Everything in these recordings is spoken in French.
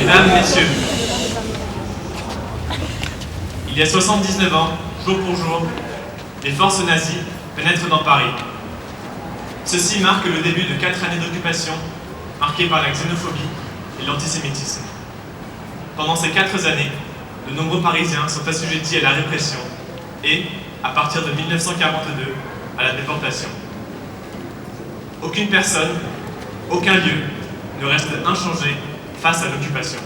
Mesdames, Messieurs, il y a 79 ans, jour pour jour, les forces nazies pénètrent dans Paris. Ceci marque le début de 4 années d'occupation marquées par la xénophobie et l'antisémitisme. Pendant ces 4 années, de nombreux Parisiens sont assujettis à la répression et, à partir de 1942, à la déportation. Aucune personne, aucun lieu ne reste inchangé face à l'occupation.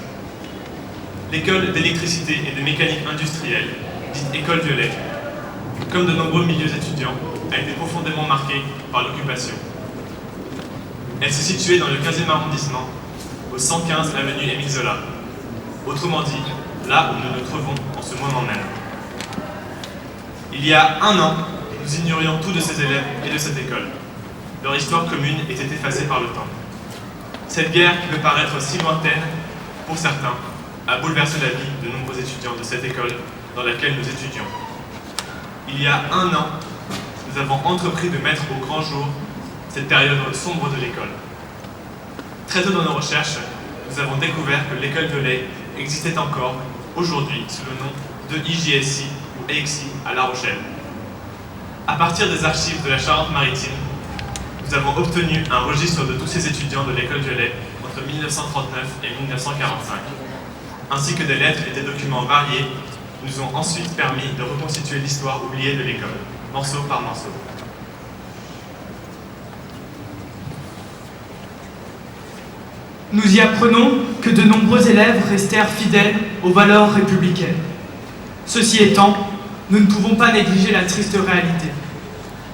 L'école d'électricité et de mécanique industrielle, dite École Violet, comme de nombreux milieux étudiants, a été profondément marquée par l'occupation. Elle se situait dans le 15e arrondissement, au 115 avenue Émile Zola. Autrement dit, là où nous nous trouvons en ce moment même. Il y a un an, nous ignorions tout de ces élèves et de cette école. Leur histoire commune était effacée par le temps. Cette guerre qui peut paraître si lointaine, pour certains, a bouleversé la vie de nombreux étudiants de cette école dans laquelle nous étudions. Il y a un an, nous avons entrepris de mettre au grand jour cette période sombre de l'école. Très tôt dans nos recherches, nous avons découvert que l'école Violet existait encore, aujourd'hui, sous le nom de IJSI ou EXI à La Rochelle. À partir des archives de la Charente-Maritime, nous avons obtenu un registre de tous ces étudiants de l'école Violet entre 1939 et 1945, ainsi que des lettres et des documents variés qui nous ont ensuite permis de reconstituer l'histoire oubliée de l'école, morceau par morceau. Nous y apprenons que de nombreux élèves restèrent fidèles aux valeurs républicaines. Ceci étant, nous ne pouvons pas négliger la triste réalité.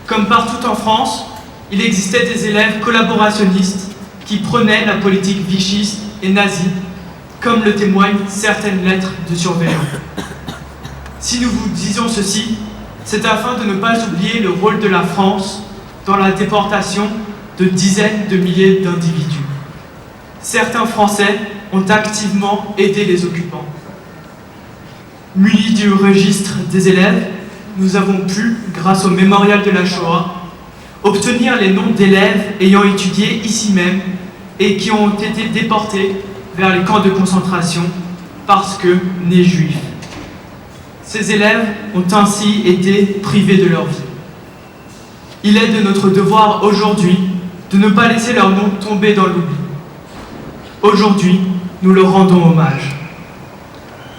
Comme partout en France, il existait des élèves collaborationnistes qui prenaient la politique vichiste et nazie, comme le témoignent certaines lettres de surveillants. Si nous vous disons ceci, c'est afin de ne pas oublier le rôle de la France dans la déportation de dizaines de milliers d'individus. Certains Français ont activement aidé les occupants. Munis du registre des élèves, nous avons pu, grâce au mémorial de la Shoah, obtenir les noms d'élèves ayant étudié ici même et qui ont été déportés vers les camps de concentration parce que nés juifs. Ces élèves ont ainsi été privés de leur vie. Il est de notre devoir aujourd'hui de ne pas laisser leur nom tomber dans l'oubli. Aujourd'hui, nous leur rendons hommage.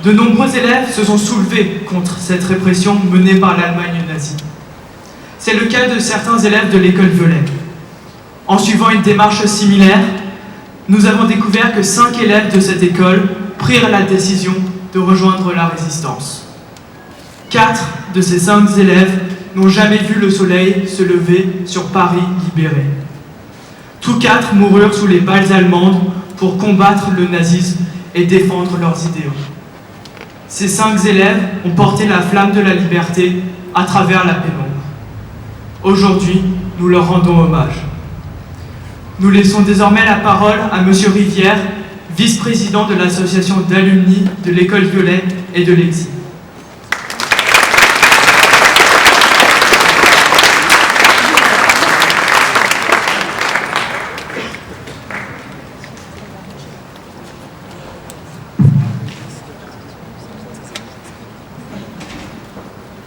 De nombreux élèves se sont soulevés contre cette répression menée par l'Allemagne nazie. C'est le cas de certains élèves de l'école Violet. En suivant une démarche similaire, nous avons découvert que 5 élèves de cette école prirent la décision de rejoindre la résistance. 4 de ces 5 élèves n'ont jamais vu le soleil se lever sur Paris libéré. Tous 4 moururent sous les balles allemandes pour combattre le nazisme et défendre leurs idéaux. Ces 5 élèves ont porté la flamme de la liberté à travers la pénombre. Aujourd'hui, nous leur rendons hommage. Nous laissons désormais la parole à M. Rivière, vice-président de l'association d'alumni de l'école Violet et de l'EXI.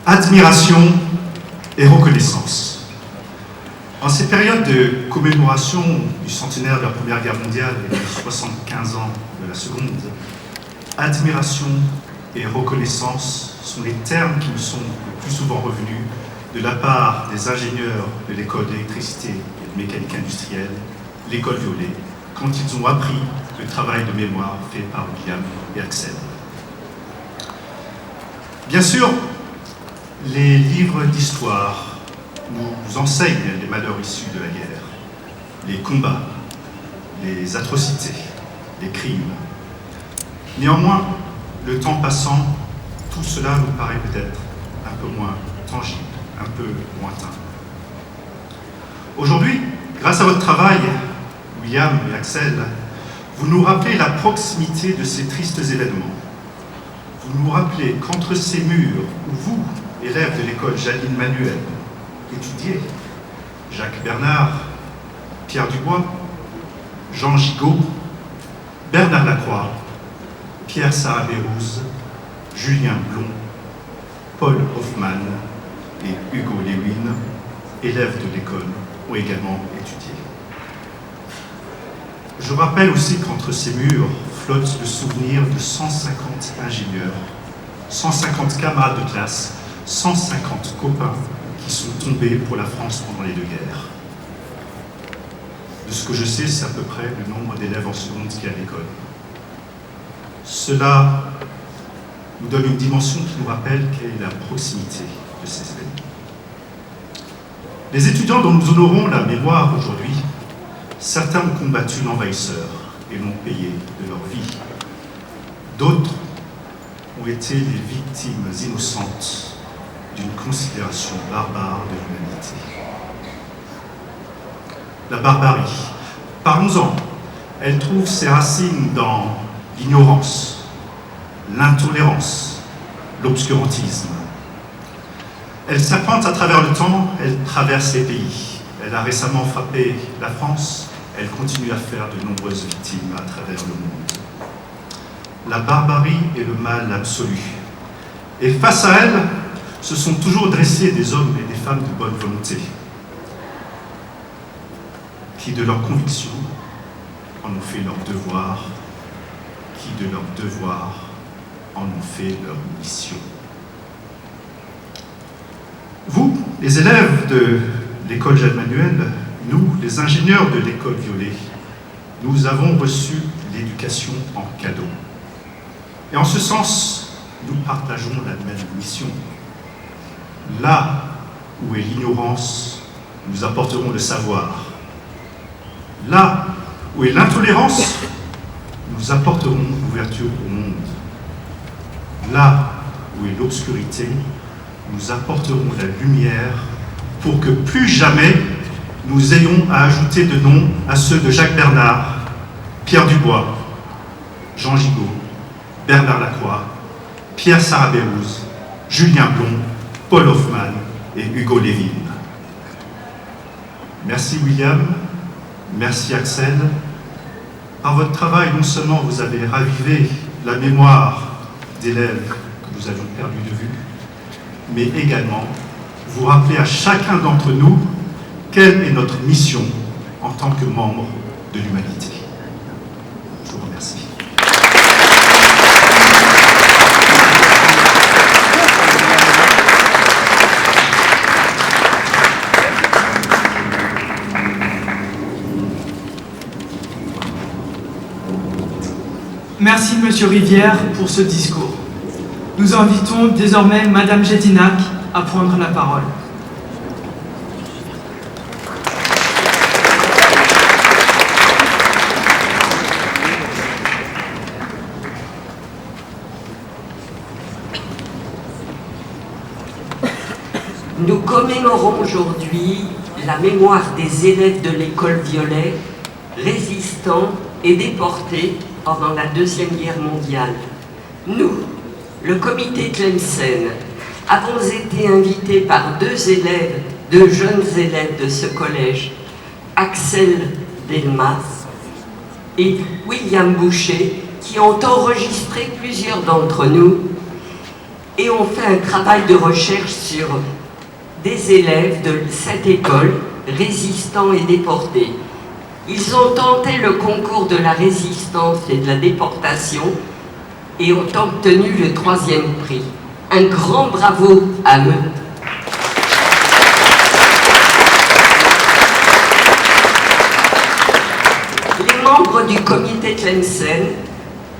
Admiration et reconnaissance. En ces périodes de commémoration du centenaire de la Première Guerre mondiale et de 75 ans de la Seconde, admiration et reconnaissance sont les termes qui nous sont le plus souvent revenus de la part des ingénieurs de l'école d'électricité et de mécanique industrielle, l'école Violet, quand ils ont appris le travail de mémoire fait par William et Axel. Bien sûr, les livres d'histoire nous enseignent les malheurs issus de la guerre, les combats, les atrocités, les crimes. Néanmoins, le temps passant, tout cela nous paraît peut-être un peu moins tangible, un peu lointain. Aujourd'hui, grâce à votre travail, William et Axel, vous nous rappelez la proximité de ces tristes événements. Vous nous rappelez qu'entre ces murs où vous, élèves de l'école Janine Manuel, étudiez, Jacques Bernard, Pierre Dubois, Jean Gigot, Bernard Lacroix, Pierre Sarah-Bérouz, Julien Blon, Paul Hoffmann et Hugo Lewin, élèves de l'école, ont également étudié. Je rappelle aussi qu'entre ces murs flotte le souvenir de 150 ingénieurs, 150 camarades de classe, 150 copains qui sont tombés pour la France pendant les deux guerres. De ce que je sais, c'est à peu près le nombre d'élèves en seconde qui est à l'école. Cela nous donne une dimension qui nous rappelle quelle est la proximité de ces événements. Les étudiants dont nous honorons la mémoire aujourd'hui, certains ont combattu l'envahisseur et l'ont payé de leur vie. D'autres ont été les victimes innocentes d'une considération barbare de l'humanité. La barbarie, parlons-en, elle trouve ses racines dans l'ignorance, l'intolérance, l'obscurantisme. Elle serpente à travers le temps, elle traverse les pays. Elle a récemment frappé la France, elle continue à faire de nombreuses victimes à travers le monde. La barbarie est le mal absolu. Et face à elle, se sont toujours dressés des hommes et des femmes de bonne volonté, qui de leur conviction en ont fait leur devoir, qui de leur devoir en ont fait leur mission. Vous, les élèves de l'école Jacques Manuel, nous, les ingénieurs de l'école Violet, nous avons reçu l'éducation en cadeau. Et en ce sens, nous partageons la même mission. Là où est l'ignorance, nous apporterons le savoir. Là où est l'intolérance, nous apporterons l'ouverture au monde. Là où est l'obscurité, nous apporterons la lumière pour que plus jamais nous ayons à ajouter de noms à ceux de Jacques Bernard, Pierre Dubois, Jean Gigot, Bernard Lacroix, Pierre Sarah-Bérouz, Julien Blon, Paul Hoffmann et Hugo Lewin. Merci William, merci Axel. Par votre travail, non seulement vous avez ravivé la mémoire d'élèves que nous avions perdu de vue, mais également vous rappelez à chacun d'entre nous quelle est notre mission en tant que membre de l'humanité. Je vous remercie. Merci Monsieur Rivière pour ce discours. Nous invitons désormais Madame Gédinac à prendre la parole. Nous commémorons aujourd'hui la mémoire des élèves de l'école Violet, résistants et déportés pendant la Deuxième Guerre mondiale. Nous, le comité Tlemcen, avons été invités par deux jeunes élèves de ce collège, Axel Delmas et William Boucher, qui ont enregistré plusieurs d'entre nous et ont fait un travail de recherche sur des élèves de cette école, résistants et déportés. Ils ont tenté le concours de la résistance et de la déportation et ont obtenu le 3e prix. Un grand bravo à eux. Les membres du comité Tlemcen,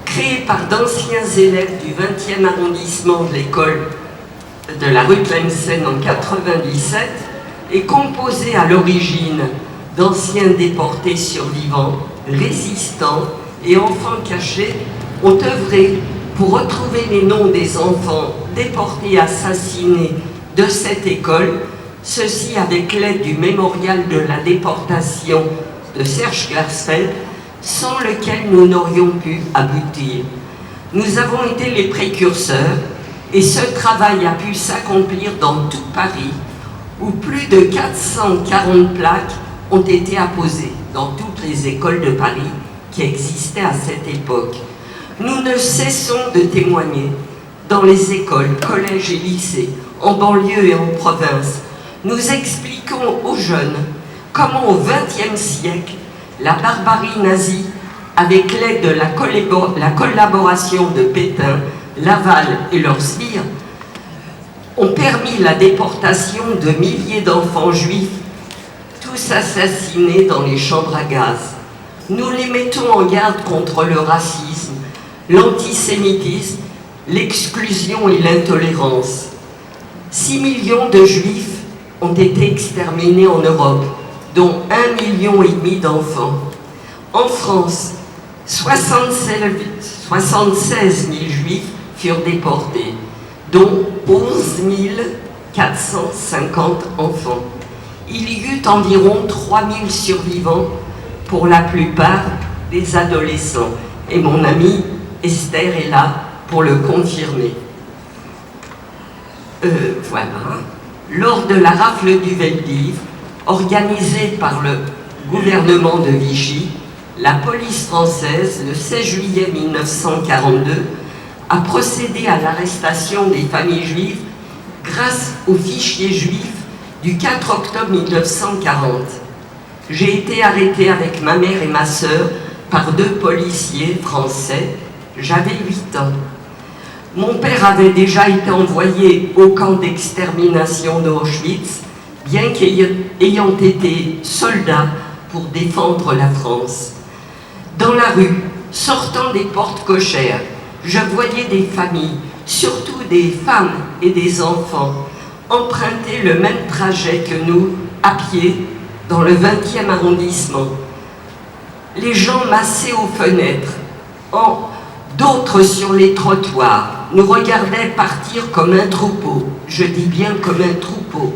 créé par d'anciens élèves du 20e arrondissement de l'école de la rue Tlemcen en 1997, est composé à l'origine d'anciens déportés survivants, résistants et enfants cachés, ont œuvré pour retrouver les noms des enfants déportés et assassinés de cette école, ceci avec l'aide du mémorial de la déportation de Serge Klarsfeld, sans lequel nous n'aurions pu aboutir. Nous avons été les précurseurs et ce travail a pu s'accomplir dans tout Paris, où plus de 440 plaques ont été apposées dans toutes les écoles de Paris qui existaient à cette époque. Nous ne cessons de témoigner dans les écoles, collèges et lycées, en banlieue et en province. Nous expliquons aux jeunes comment au XXe siècle, la barbarie nazie, avec l'aide de la collaboration de Pétain, Laval et leurs sbires, ont permis la déportation de milliers d'enfants juifs, tous assassinés dans les chambres à gaz. Nous les mettons en garde contre le racisme, l'antisémitisme, l'exclusion et l'intolérance. 6 millions de juifs ont été exterminés en Europe, dont 1,5 million d'enfants. En France, 76 000 juifs furent déportés, dont 11 450 enfants. Il y eut environ 3 000 survivants, pour la plupart des adolescents. Et mon amie Esther est là pour le confirmer. Voilà. Lors de la rafle du Veldiv, organisée par le gouvernement de Vichy, la police française, le 16 juillet 1942, a procédé à l'arrestation des familles juives grâce au fichier juif du 4 octobre 1940. J'ai été arrêtée avec ma mère et ma sœur par 2 policiers français. J'avais 8 ans. Mon père avait déjà été envoyé au camp d'extermination d'Auschwitz, bien qu'ayant été soldat pour défendre la France. Dans la rue, sortant des portes cochères, je voyais des familles, surtout des femmes et des enfants, emprunter le même trajet que nous, à pied, dans le 20e arrondissement. Les gens massés aux fenêtres, d'autres sur les trottoirs, nous regardaient partir comme un troupeau. Je dis bien comme un troupeau.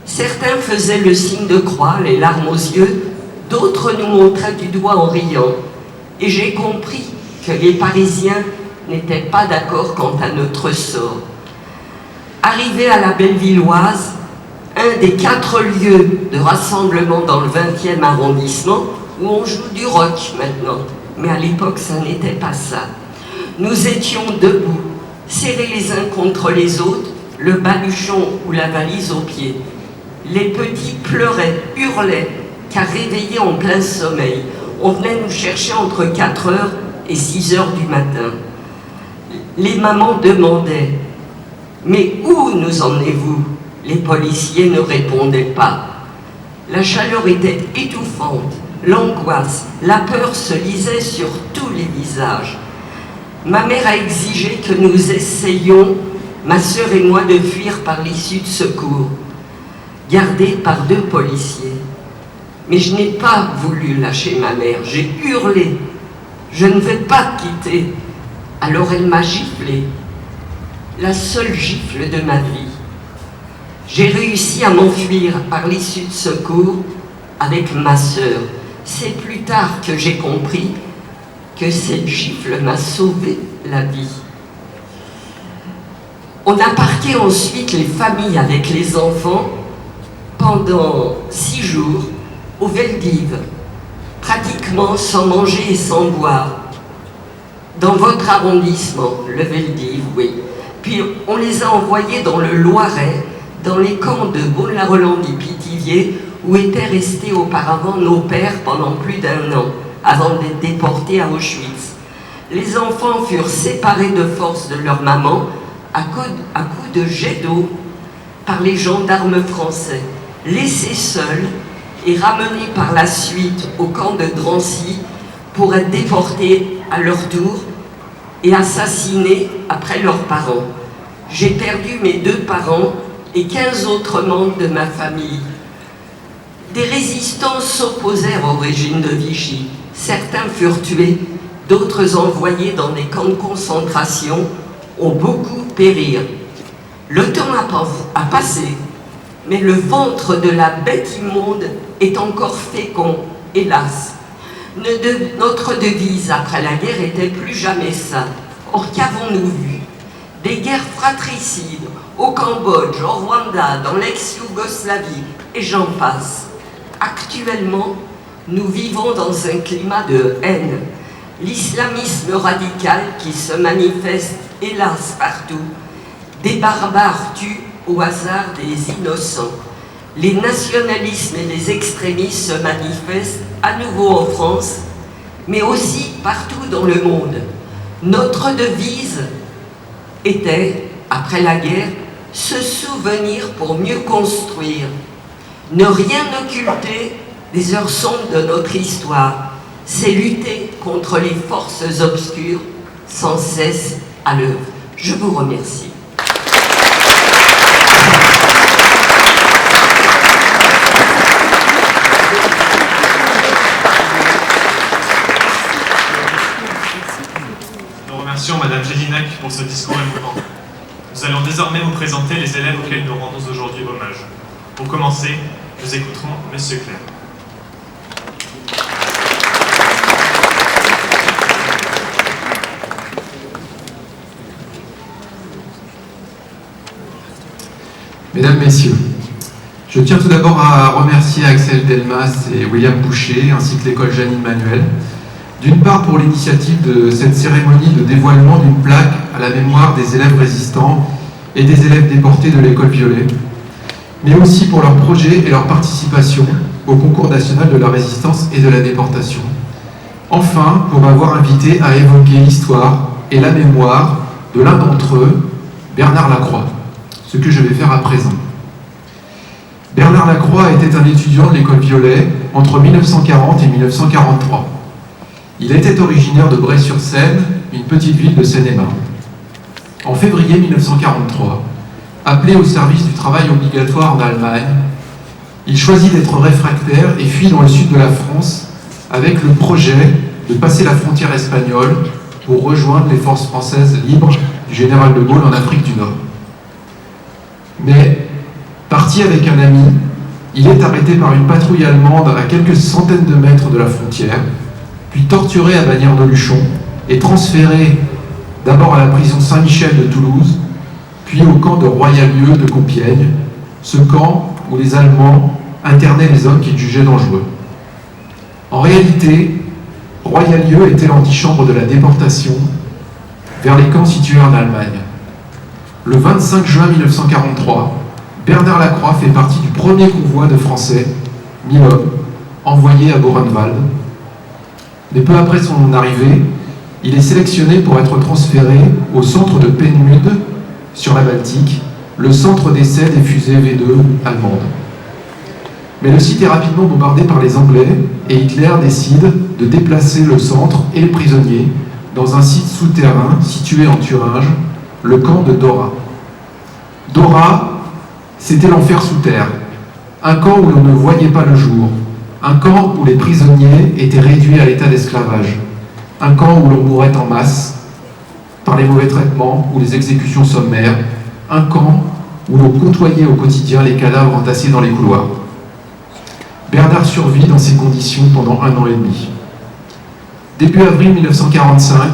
Certains faisaient le signe de croix, les larmes aux yeux, d'autres nous montraient du doigt en riant. Et j'ai compris que les Parisiens n'étaient pas d'accord quant à notre sort. Arrivé à la Bellevilloise, un des 4 lieux de rassemblement dans le 20e arrondissement, où on joue du rock maintenant, mais à l'époque ça n'était pas ça. Nous étions debout, serrés les uns contre les autres, le baluchon ou la valise aux pieds. Les petits pleuraient, hurlaient, car réveillés en plein sommeil. On venait nous chercher entre 4h et 6h du matin. Les mamans demandaient « Mais où nous emmenez-vous » Les policiers ne répondaient pas. La chaleur était étouffante, l'angoisse, la peur se lisait sur tous les visages. Ma mère a exigé que nous essayions, ma sœur et moi, de fuir par l'issue de secours, gardée par 2 policiers. Mais je n'ai pas voulu lâcher ma mère, j'ai hurlé. Je ne veux pas te quitter. Alors elle m'a giflé, la seule gifle de ma vie. J'ai réussi à m'enfuir par l'issue de secours avec ma sœur. C'est plus tard que j'ai compris que cette gifle m'a sauvé la vie. On a parqué ensuite les familles avec les enfants pendant 6 jours au Veldiv, pratiquement sans manger et sans boire. Dans votre arrondissement, le Veldiv, oui. Puis on les a envoyés dans le Loiret, dans les camps de Beaune-la-Rolande-et-Pithiviers, où étaient restés auparavant nos pères pendant plus d'1 an, avant d'être déportés à Auschwitz. Les enfants furent séparés de force de leur maman, à coups de jets d'eau, par les gendarmes français, laissés seuls et ramenés par la suite au camp de Drancy pour être déportés à leur tour et assassinés après leurs parents. J'ai perdu mes 2 parents et 15 autres membres de ma famille. Des résistants s'opposèrent au régime de Vichy. Certains furent tués, d'autres envoyés dans des camps de concentration, ont beaucoup péri. Le temps a passé, mais le ventre de la bête immonde est encore fécond, hélas. Notre devise après la guerre était plus jamais ça. Or, qu'avons-nous vu? Des guerres fratricides au Cambodge, au Rwanda, dans l'ex-Yougoslavie, et j'en passe. Actuellement, nous vivons dans un climat de haine. l'islamisme radical qui se manifeste hélas partout, des barbares tuent au hasard des innocents, les nationalismes et les extrémistes se manifestent à nouveau en France, mais aussi partout dans le monde. Notre devise était, après la guerre, se souvenir pour mieux construire, ne rien occulter des heures sombres de notre histoire, c'est lutter contre les forces obscures sans cesse à l'œuvre. Je vous remercie. Nous remercions Madame Gédinac pour ce discours émouvant. Nous allons désormais vous présenter les élèves auxquels nous rendons aujourd'hui hommage. Pour commencer, nous écouterons Monsieur Clerc. Mesdames, Messieurs, je tiens tout d'abord à remercier Axel Delmas et William Boucher, ainsi que l'école Janine Manuel, d'une part pour l'initiative de cette cérémonie de dévoilement d'une plaque à la mémoire des élèves résistants et des élèves déportés de l'école Violet, mais aussi pour leur projet et leur participation au concours national de la résistance et de la déportation. Enfin, pour m'avoir invité à évoquer l'histoire et la mémoire de l'un d'entre eux, Bernard Lacroix, ce que je vais faire à présent. Bernard Lacroix était un étudiant de l'école Violet entre 1940 et 1943. Il était originaire de Bray-sur-Seine, une petite ville de Seine-et-Marne. En février 1943, appelé au service du travail obligatoire en Allemagne, il choisit d'être réfractaire et fuit dans le sud de la France avec le projet de passer la frontière espagnole pour rejoindre les forces françaises libres du général de Gaulle en Afrique du Nord. Mais, parti avec un ami, il est arrêté par une patrouille allemande à quelques centaines de mètres de la frontière, puis torturé à Bagnères-de-Luchon et transféré d'abord à la prison Saint-Michel de Toulouse, puis au camp de Royalieu de Compiègne, ce camp où les Allemands internaient les hommes qu'ils jugeaient dangereux. En réalité, Royalieu était l'antichambre de la déportation vers les camps situés en Allemagne. Le 25 juin 1943, Bernard Lacroix fait partie du premier convoi de Français, 1000 hommes, envoyés à Buchenwald. Mais peu après son arrivée, il est sélectionné pour être transféré au centre de Peenemünde, sur la Baltique, le centre d'essai des fusées V2 allemandes. Mais le site est rapidement bombardé par les Anglais et Hitler décide de déplacer le centre et les prisonniers dans un site souterrain situé en Thuringe, le camp de Dora. Dora, c'était l'enfer sous terre, un camp où l'on ne voyait pas le jour, un camp où les prisonniers étaient réduits à l'état d'esclavage, un camp où l'on mourait en masse par les mauvais traitements ou les exécutions sommaires, un camp où l'on côtoyait au quotidien les cadavres entassés dans les couloirs. Bernard survit dans ces conditions pendant 1 an et demi. Début avril 1945,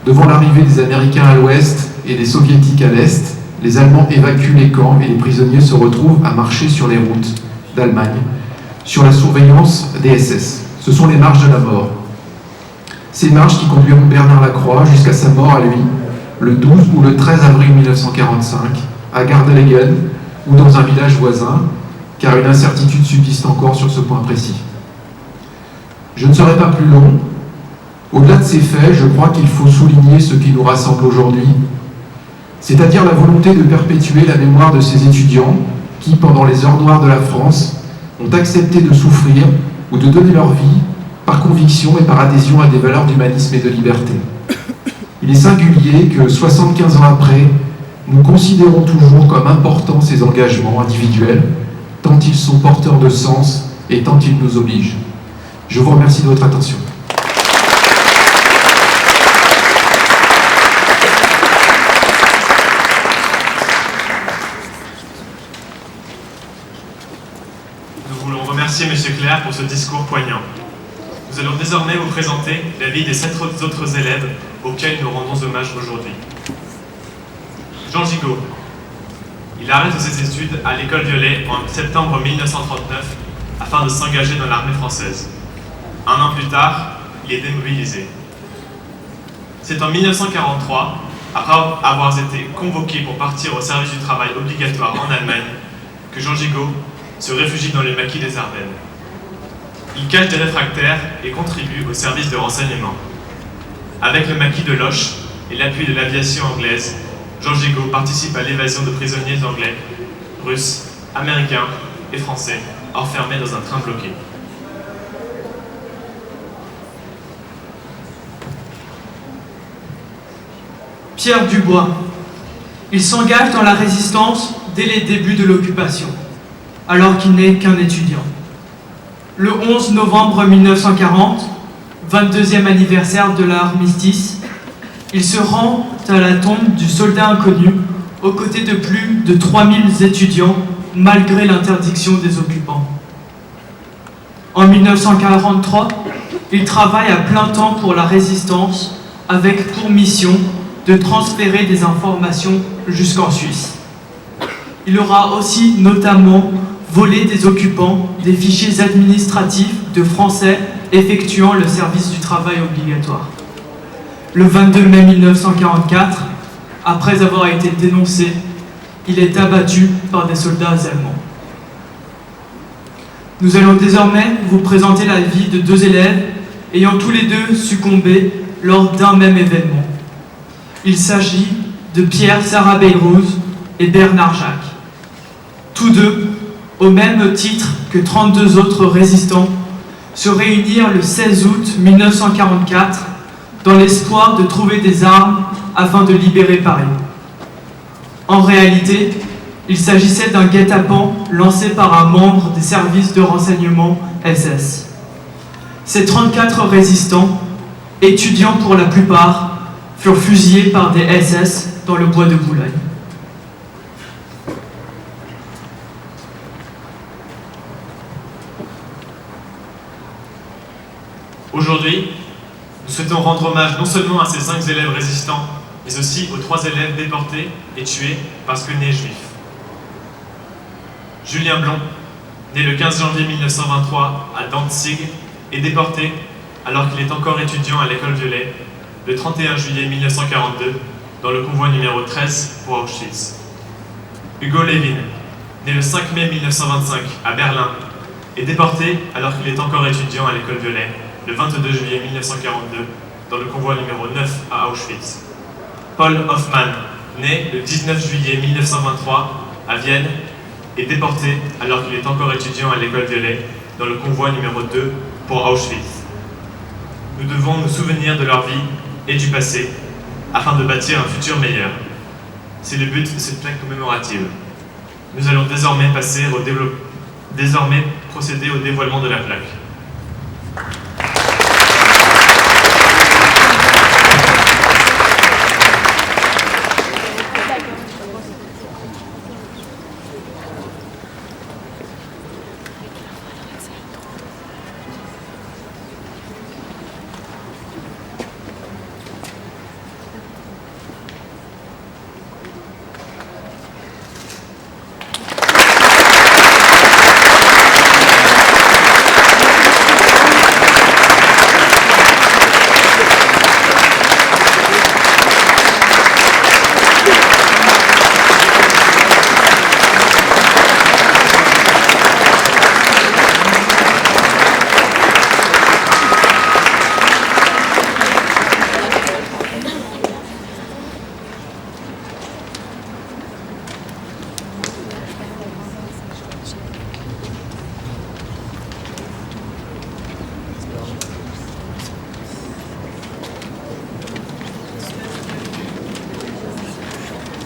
devant l'arrivée des Américains à l'ouest et des Soviétiques à l'est, les Allemands évacuent les camps et les prisonniers se retrouvent à marcher sur les routes d'Allemagne, sur la surveillance des SS. Ce sont les marches de la mort. Ces marches qui conduiront Bernard Lacroix jusqu'à sa mort à lui, le 12 ou le 13 avril 1945, à Gardelegen ou dans un village voisin, car une incertitude subsiste encore sur ce point précis. Je ne serai pas plus long. Au-delà de ces faits, je crois qu'il faut souligner ce qui nous rassemble aujourd'hui, c'est-à-dire la volonté de perpétuer la mémoire de ces étudiants qui, pendant les heures noires de la France, ont accepté de souffrir ou de donner leur vie par conviction et par adhésion à des valeurs d'humanisme et de liberté. Il est singulier que, 75 ans après, nous considérons toujours comme importants ces engagements individuels, tant ils sont porteurs de sens et tant ils nous obligent. Je vous remercie de votre attention. Nous voulons remercier M. Clerc pour ce discours poignant. Nous allons désormais vous présenter la vie des 7 autres élèves auxquels nous rendons hommage aujourd'hui. Jean Gigot. Il arrête ses études à l'école Violet en septembre 1939 afin de s'engager dans l'armée française. 1 an plus tard, il est démobilisé. C'est en 1943, après avoir été convoqué pour partir au service du travail obligatoire en Allemagne, que Jean Gigot se réfugie dans le maquis des Ardennes. Il cache des réfractaires et contribue au service de renseignement. Avec le maquis de Loches et l'appui de l'aviation anglaise, Jean Gigot participe à l'évasion de prisonniers anglais, russes, américains et français enfermés dans un train bloqué. Pierre Dubois. Il s'engage dans la résistance dès les débuts de l'occupation, alors qu'il n'est qu'un étudiant. Le 11 novembre 1940, 22e anniversaire de l'armistice, il se rend à la tombe du soldat inconnu aux côtés de plus de 3000 étudiants malgré l'interdiction des occupants. En 1943, il travaille à plein temps pour la résistance avec pour mission de transférer des informations jusqu'en Suisse. Il aura aussi notamment volé des occupants des fichiers administratifs de Français effectuant le service du travail obligatoire. Le 22 mai 1944, après avoir été dénoncé, il est abattu par des soldats allemands. Nous allons désormais vous présenter la vie de deux élèves ayant tous les deux succombé lors d'un même événement. Il s'agit de Pierre Sarabey-Rose et Bernard Jacques. Tous deux, au même titre que 32 autres résistants, se réunirent le 16 août 1944 dans l'espoir de trouver des armes afin de libérer Paris. En réalité, il s'agissait d'un guet-apens lancé par un membre des services de renseignement SS. Ces 34 résistants, étudiants pour la plupart, furent fusillés par des SS dans le bois de Boulogne. Aujourd'hui, nous souhaitons rendre hommage non seulement à ces 5 élèves résistants, mais aussi aux 3 élèves déportés et tués parce que nés juifs. Julien Blond, né le 15 janvier 1923 à Dantzig, est déporté alors qu'il est encore étudiant à l'école Violet le 31 juillet 1942 dans le convoi numéro 13 pour Auschwitz. Hugo Levin, né le 5 mai 1925 à Berlin, est déporté alors qu'il est encore étudiant à l'école Violet le 22 juillet 1942 dans le convoi numéro 9 à Auschwitz. Paul Hoffmann, né le 19 juillet 1923 à Vienne, est déporté alors qu'il est encore étudiant à l'école Violet dans le convoi numéro 2 pour Auschwitz. Nous devons nous souvenir de leur vie et du passé afin de bâtir un futur meilleur. C'est le but de cette plaque commémorative. Nous allons désormais procéder au dévoilement de la plaque.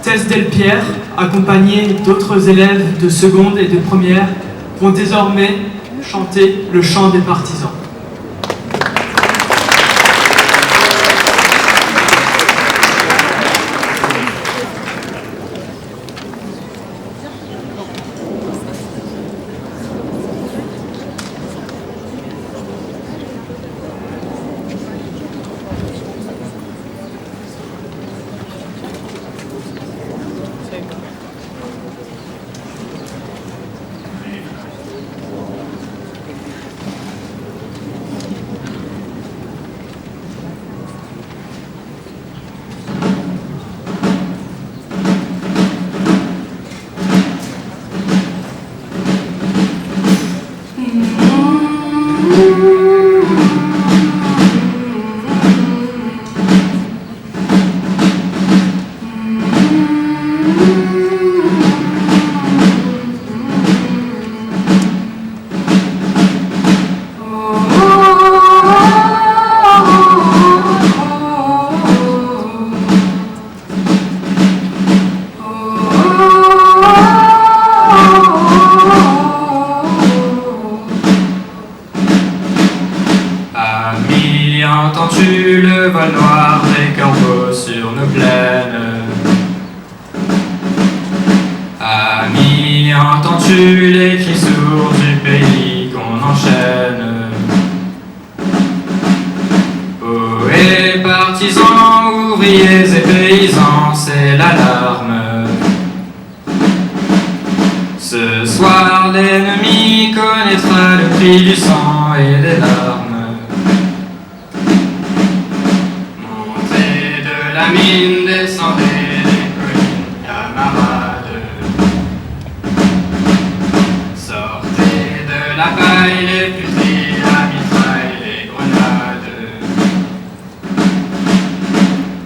Thès Delpierre, accompagné d'autres élèves de seconde et de première, vont désormais chanter le chant des partisans. entends-tu le vol noir des corbeaux sur nos plaines? Ami, entends-tu les cris sourds du pays qu'on enchaîne? Poètes, partisans, ouvriers et paysans, c'est l'alarme. Ce soir, l'ennemi connaîtra le prix du sang et des larmes. Montez de la mine, descendez des collines, camarades. Sortez de la paille, les fusils, la mitraille, les grenades.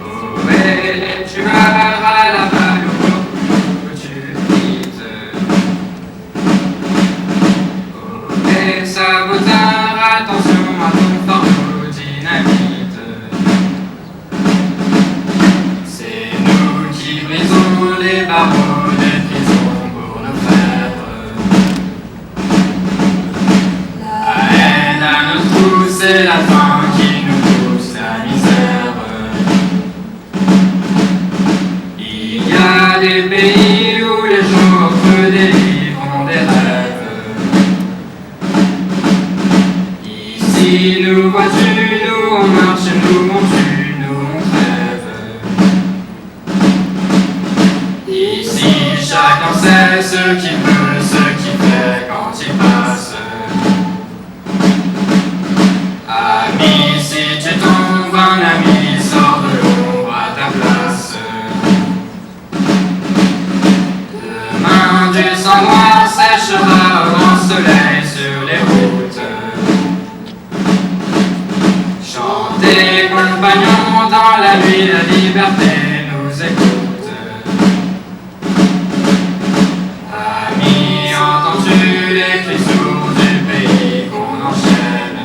Oh, et les tueurs à la balle au bout, tu quittes. Oh, et saboteurs, attention à ton fardeau dynamite. C'est nous qui brisons les barreaux des prisons pour nos frères. La haine à nos trous, c'est la faim qui nous pousse la misère. Il y a des pays où les jours creux des livres ont des rêves. Ici, nous vois-tu, nous on marche, nous on tue, nous on crève. Ici, chacun sait ce qu'il veut, ce qu'il fait quand il passe. Ami, si tu tombes, un ami sort de l'ombre à ta place. Demain, du sang noir séchera au grand soleil sur les routes. Chantez, compagnons, dans la nuit, la liberté nous écoute. Ami, entends-tu les cris sourds du pays qu'on enchaîne?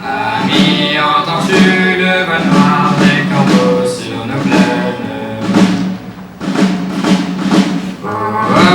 Ami, entends-tu le vol noir des corbeaux sur nos plaines? Oh, oh,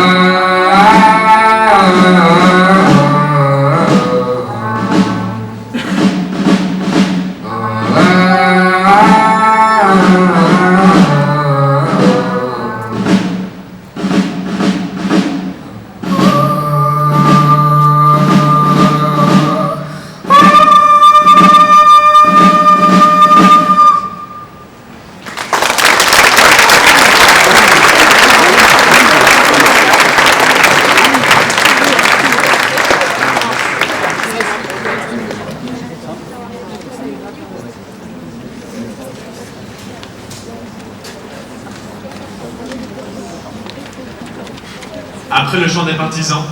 Après le chant des partisans,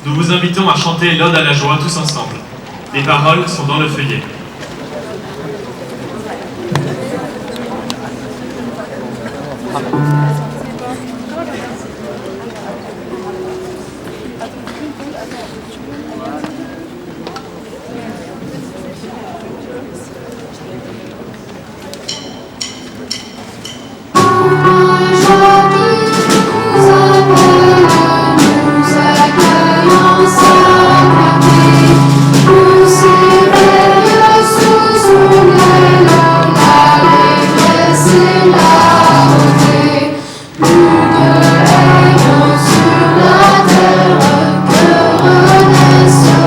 nous vous invitons à chanter l'Ode à la joie tous ensemble. Les paroles sont dans le feuillet. Plus de haine sur la terre que renaisse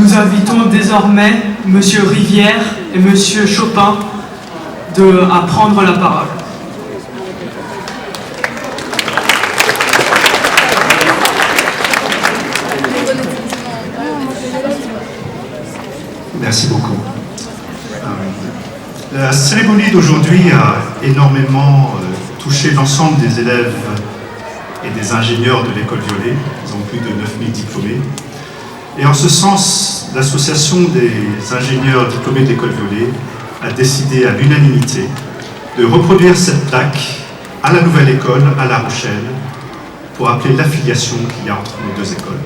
Nous invitons désormais M. Rivière et M. Chopin à prendre la parole. Merci beaucoup. La cérémonie d'aujourd'hui a énormément touché l'ensemble des élèves et des ingénieurs de l'école Violet. Ils ont plus de 9000 diplômés. Et en ce sens, l'association des ingénieurs diplômés de l'école Violet a décidé à l'unanimité de reproduire cette plaque à la nouvelle école à La Rochelle pour rappeler l'affiliation qu'il y a entre nos deux écoles.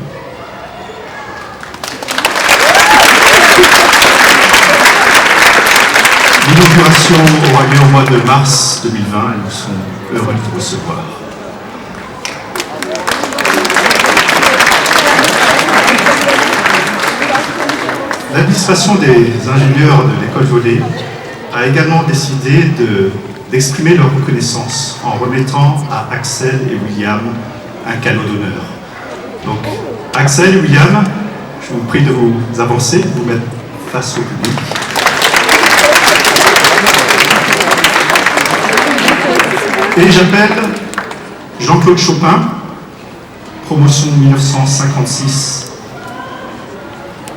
L'inauguration aura lieu au mois de mars 2020 et nous sommes heureux de vous recevoir. L'administration des ingénieurs de l'école Violet a également décidé d'exprimer leur reconnaissance en remettant à Axel et William un cadeau d'honneur. Donc, Axel et William, je vous prie de vous avancer, de vous mettre face au public. Et j'appelle Jean-Claude Chopin, promotion 1956.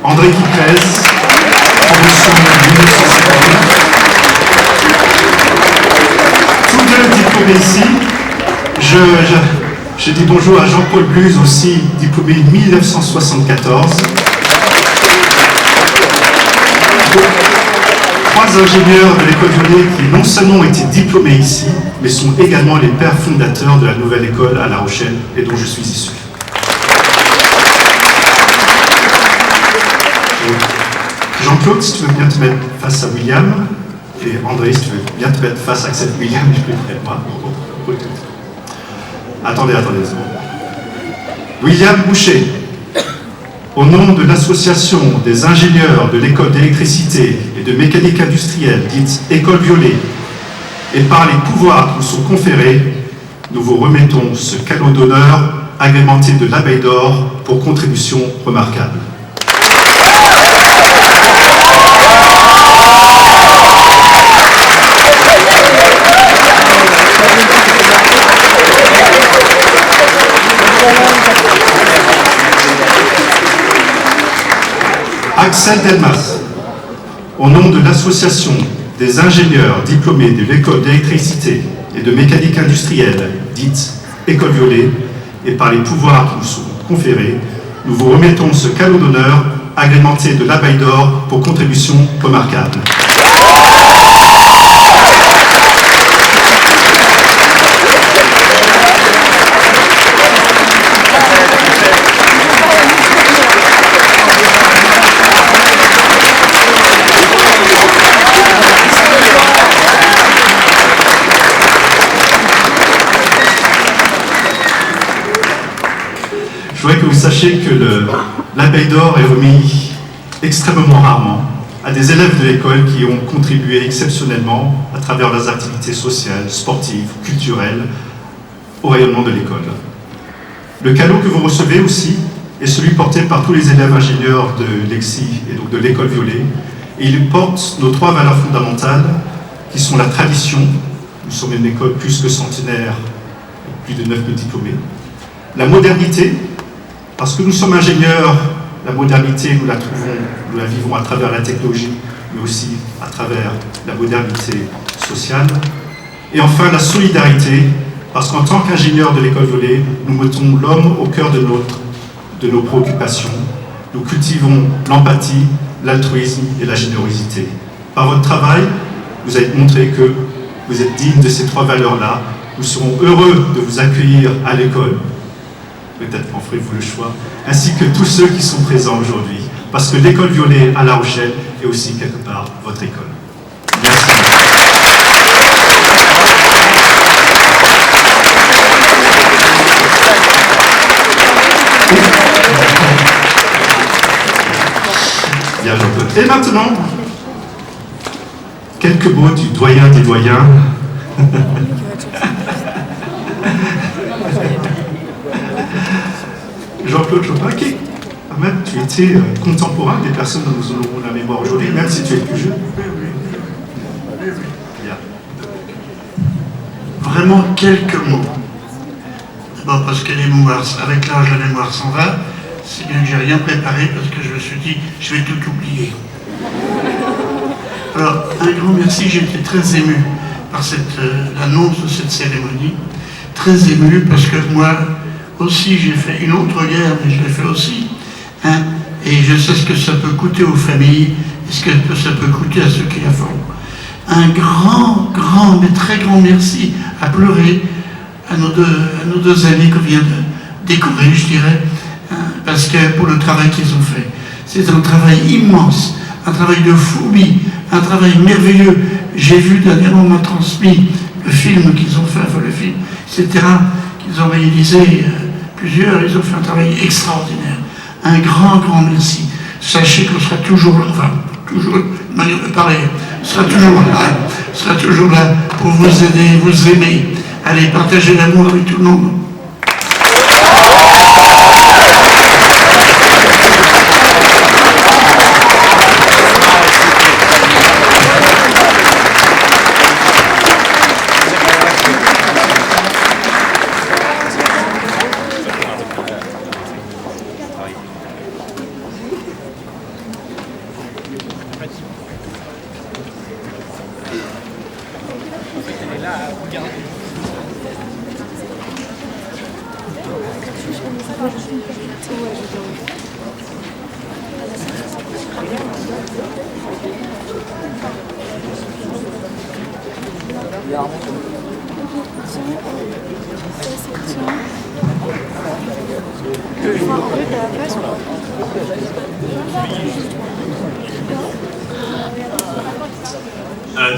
André Guiprez, promotion 1958. Tous deux diplômés ici. Je dis bonjour à Jean-Paul Bluse, aussi diplômé 1974. Trois ingénieurs de l'école Violet qui non seulement ont été diplômés ici, mais sont également les pères fondateurs de la nouvelle école à La Rochelle et dont je suis issu. Jean-Claude, si tu veux bien te mettre face à William, et André, si tu veux bien te mettre face à Axel William, je peux près de moi. Attendez, c'est bon. William Boucher, au nom de l'association des ingénieurs de l'école d'électricité et de mécanique industrielle, dite École Violet, et par les pouvoirs qui nous sont conférés, nous vous remettons ce cadeau d'honneur agrémenté de l'abeille d'or pour contribution remarquable. Axel Delmas, au nom de l'association des ingénieurs diplômés de l'école d'électricité et de mécanique industrielle, dite École Violet, et par les pouvoirs qui nous sont conférés, nous vous remettons ce cadeau d'honneur agrémenté de l'abeille d'or pour contribution remarquable. Je voudrais que vous sachiez que l'abeille d'or est remis extrêmement rarement à des élèves de l'école qui ont contribué exceptionnellement à travers leurs activités sociales, sportives, culturelles, au rayonnement de l'école. Le cadeau que vous recevez aussi est celui porté par tous les élèves ingénieurs de l'EXI et donc de l'école Violet, et il porte nos trois valeurs fondamentales qui sont la tradition, nous sommes une école plus que centenaire, plus de 9000 diplômés, la modernité, parce que nous sommes ingénieurs, la modernité, nous la vivons à travers la technologie, mais aussi à travers la modernité sociale. Et enfin, la solidarité, parce qu'en tant qu'ingénieurs de l'école Violet, nous mettons l'homme au cœur de nos préoccupations. Nous cultivons l'empathie, l'altruisme et la générosité. Par votre travail, vous avez montré que vous êtes digne de ces trois valeurs-là. Nous serons heureux de vous accueillir à l'école. Peut-être en ferez-vous le choix, ainsi que tous ceux qui sont présents aujourd'hui, parce que l'école Violet à La Rochelle est aussi quelque part votre école. Merci. Bien, Jean-Claude. Et maintenant, quelques mots du doyen des doyens. Jean-Claude Chopin, qui quand même, tu étais contemporain des personnes dont nous honorons la mémoire aujourd'hui, même si tu es plus jeune. Bien. Vraiment quelques mots. D'abord parce que les mémoires, avec l'âge, la mémoire s'en va. C'est bien que j'ai rien préparé parce que je me suis dit, je vais tout oublier. Alors, un grand merci, j'ai été très ému par l'annonce de cette cérémonie. Très ému parce que moi aussi j'ai fait une autre guerre, mais je l'ai fait aussi. Hein, et je sais ce que ça peut coûter aux familles et ce que ça peut coûter à ceux qui la font. Un grand, mais très grand merci à pleurer à nos deux amis qu'on vient de décorer, je dirais, hein, parce que pour le travail qu'ils ont fait. C'est un travail immense, un travail de fourbi, un travail merveilleux. J'ai vu dernièrement, on m'a transmis le film qu'ils ont fait, enfin le film, etc., qu'ils ont réalisé plusieurs, ils ont fait un travail extraordinaire. Un grand merci. Sachez qu'on sera toujours là, enfin, toujours, une manière de parler, sera toujours là pour vous aider, vous aimer. Allez, partagez l'amour avec tout le monde.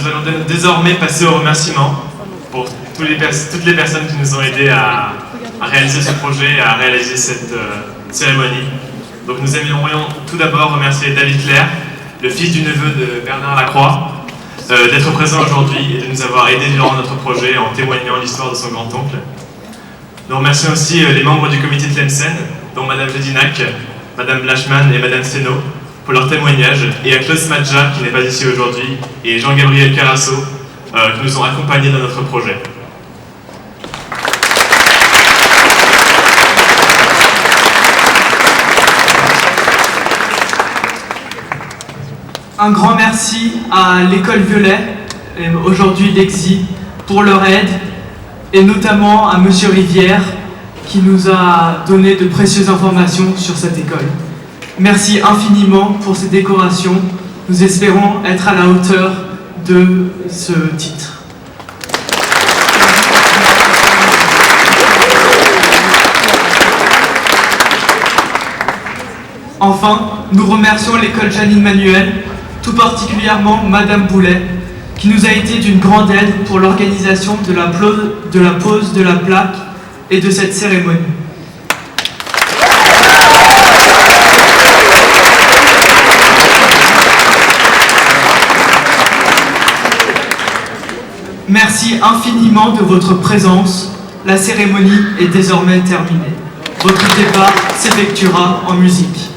Nous allons désormais passer aux remerciements pour toutes les personnes qui nous ont aidés à réaliser ce projet et à réaliser cette cérémonie. Donc nous aimerions tout d'abord remercier David Claire, le fils du neveu de Bernard Lacroix, d'être présent aujourd'hui et de nous avoir aidés durant notre projet en témoignant l'histoire de son grand-oncle. Nous remercions aussi les membres du comité de Tlemcen, dont Madame Vedinac, Madame Blachman et Madame Steno, pour leur témoignage, et à Klaus Madja, qui n'est pas ici aujourd'hui, et Jean-Gabriel Carasso, qui nous ont accompagnés dans notre projet. Un grand merci à l'école Violet, aujourd'hui l'EXI, pour leur aide, et notamment à Monsieur Rivière, qui nous a donné de précieuses informations sur cette école. Merci infiniment pour ces décorations. Nous espérons être à la hauteur de ce titre. Enfin, nous remercions l'école Janine Manuel, tout particulièrement Madame Boulet, qui nous a été d'une grande aide pour l'organisation de la pose de la plaque et de cette cérémonie. Merci infiniment de votre présence. La cérémonie est désormais terminée. Votre départ s'effectuera en musique.